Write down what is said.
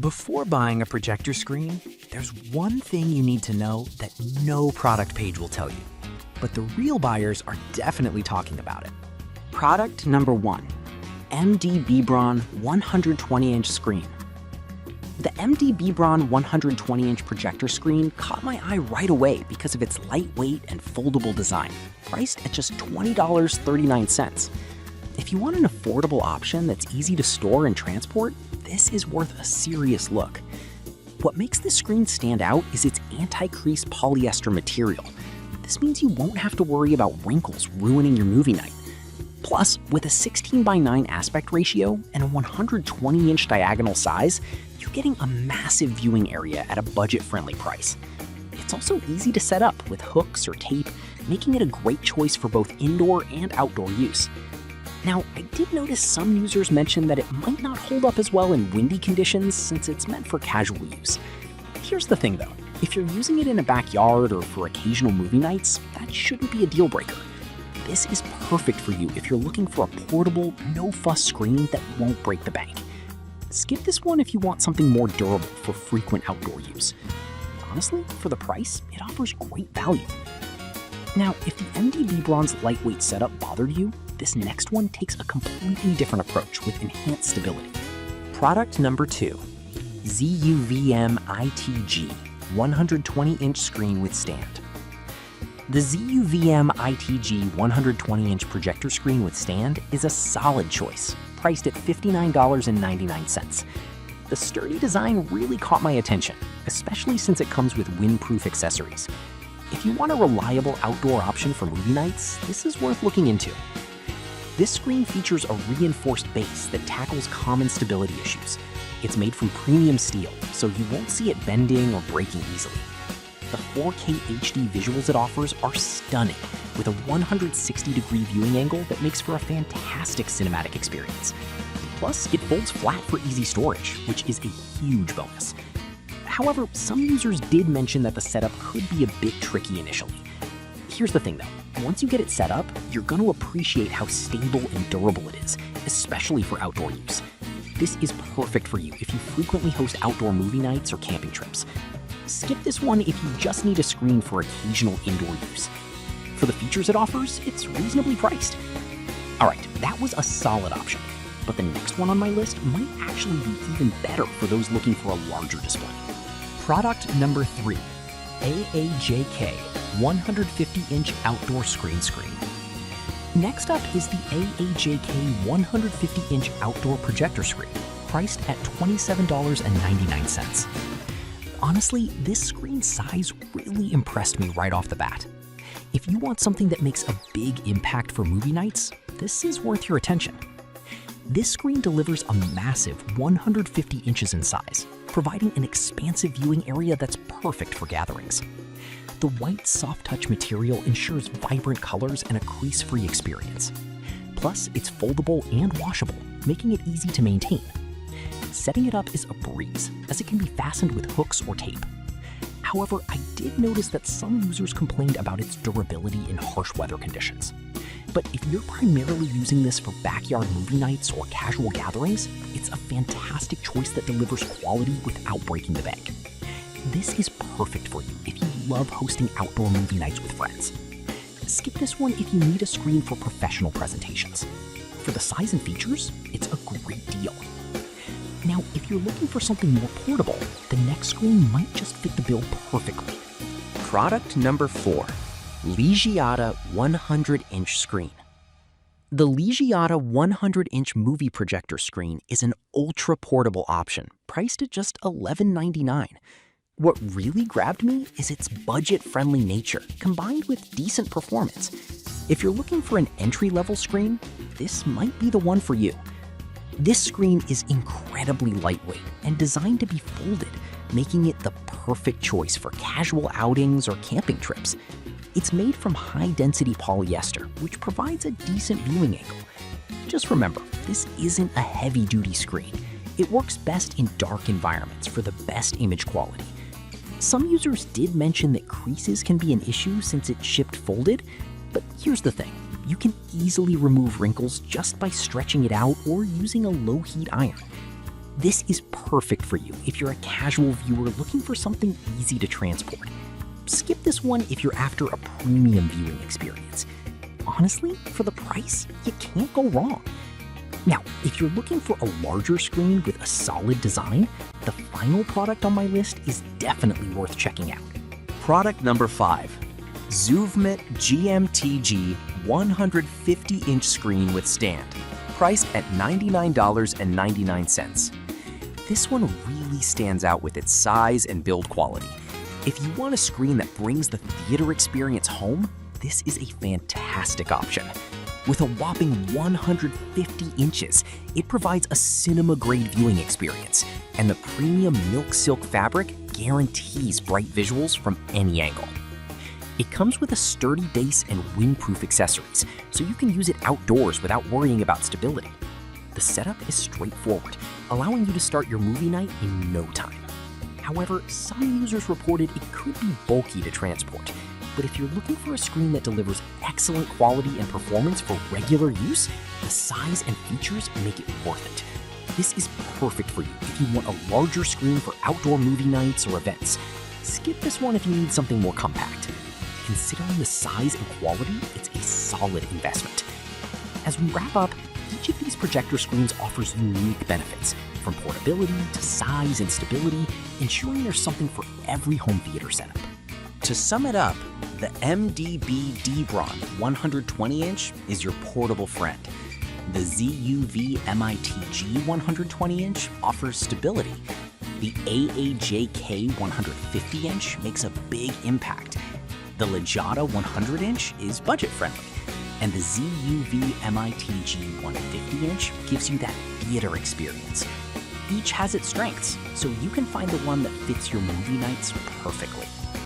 Before buying a projector screen, there's one thing you need to know that no product page will tell you. But the real buyers are definitely talking about it. Product number 1, MD Bebron 120-inch screen. The MD Bebron 120-inch projector screen caught my eye right away because of its lightweight and foldable design, priced at just $20.39. If you want an affordable option that's easy to store and transport, this is worth a serious look. What makes this screen stand out is its anti-crease polyester material. This means you won't have to worry about wrinkles ruining your movie night. Plus, with a 16:9 aspect ratio and a 120-inch diagonal size, you're getting a massive viewing area at a budget-friendly price. It's also easy to set up with hooks or tape, making it a great choice for both indoor and outdoor use. Now, I did notice some users mention that it might not hold up as well in windy conditions since it's meant for casual use. Here's the thing though, if you're using it in a backyard or for occasional movie nights, that shouldn't be a deal breaker. This is perfect for you if you're looking for a portable, no-fuss screen that won't break the bank. Skip this one if you want something more durable for frequent outdoor use. Honestly, for the price, it offers great value. Now, if the MD Bebron's lightweight setup bothered you, this next one takes a completely different approach with enhanced stability. Product number 2, ZUVM ITG 120-inch screen with stand. The ZUVM ITG 120-inch projector screen with stand is a solid choice, priced at $59.99. The sturdy design really caught my attention, especially since it comes with windproof accessories. If you want a reliable outdoor option for movie nights, this is worth looking into. This screen features a reinforced base that tackles common stability issues. It's made from premium steel, so you won't see it bending or breaking easily. The 4K HD visuals it offers are stunning, with a 160-degree viewing angle that makes for a fantastic cinematic experience. Plus, it folds flat for easy storage, which is a huge bonus. However, some users did mention that the setup could be a bit tricky initially. Here's the thing though, once you get it set up, you're going to appreciate how stable and durable it is, especially for outdoor use. This is perfect for you if you frequently host outdoor movie nights or camping trips. Skip this one if you just need a screen for occasional indoor use. For the features it offers, it's reasonably priced. Alright, that was a solid option, but the next one on my list might actually be even better for those looking for a larger display. Product number 3, AAJK 150-inch outdoor screen. Next up is the AAJK 150-inch outdoor projector screen, priced at $27.99. Honestly, this screen size really impressed me right off the bat. If you want something that makes a big impact for movie nights, this is worth your attention. This screen delivers a massive 150 inches in size, providing an expansive viewing area that's perfect for gatherings. The white soft-touch material ensures vibrant colors and a crease-free experience. Plus, it's foldable and washable, making it easy to maintain. Setting it up is a breeze, as it can be fastened with hooks or tape. However, I did notice that some users complained about its durability in harsh weather conditions. But if you're primarily using this for backyard movie nights or casual gatherings, it's a fantastic choice that delivers quality without breaking the bank. This is perfect for you if you love hosting outdoor movie nights with friends. Skip this one if you need a screen for professional presentations. For the size and features, it's a great deal. Now, if you're looking for something more portable, the next screen might just fit the bill perfectly. Product number 4, Legiata 100-inch screen. The Legiata 100-inch movie projector screen is an ultra-portable option, priced at just $11.99. What really grabbed me is its budget-friendly nature, combined with decent performance. If you're looking for an entry-level screen, this might be the one for you. This screen is incredibly lightweight and designed to be folded, making it the perfect choice for casual outings or camping trips. It's made from high-density polyester, which provides a decent viewing angle. Just remember, this isn't a heavy-duty screen. It works best in dark environments for the best image quality. Some users did mention that creases can be an issue since it's shipped folded, but here's the thing. You can easily remove wrinkles just by stretching it out or using a low-heat iron. This is perfect for you if you're a casual viewer looking for something easy to transport. Skip this one if you're after a premium viewing experience. Honestly, for the price, you can't go wrong. Now, if you're looking for a larger screen with a solid design, the final product on my list is definitely worth checking out. Product number 5, Zuvmet GMTG 150-inch screen with stand, priced at $99.99. This one really stands out with its size and build quality. If you want a screen that brings the theater experience home, this is a fantastic option. With a whopping 150 inches, it provides a cinema-grade viewing experience, and the premium milk silk fabric guarantees bright visuals from any angle. It comes with a sturdy base and windproof accessories, so you can use it outdoors without worrying about stability. The setup is straightforward, allowing you to start your movie night in no time. However, some users reported it could be bulky to transport, but if you're looking for a screen that delivers excellent quality and performance for regular use, the size and features make it worth it. This is perfect for you if you want a larger screen for outdoor movie nights or events. Skip this one if you need something more compact. Considering the size and quality, it's a solid investment. As we wrap up, each of these projector screens offers unique benefits, from portability to size and stability, ensuring there's something for every home theater setup. To sum it up, the MDB Debron 120-inch is your portable friend. The ZUV MITG 120-inch offers stability. The AAJK 150-inch makes a big impact. The Leggada 100-inch is budget-friendly. And the ZUV MITG 150-inch gives you that theater experience. Each has its strengths, so you can find the one that fits your movie nights perfectly.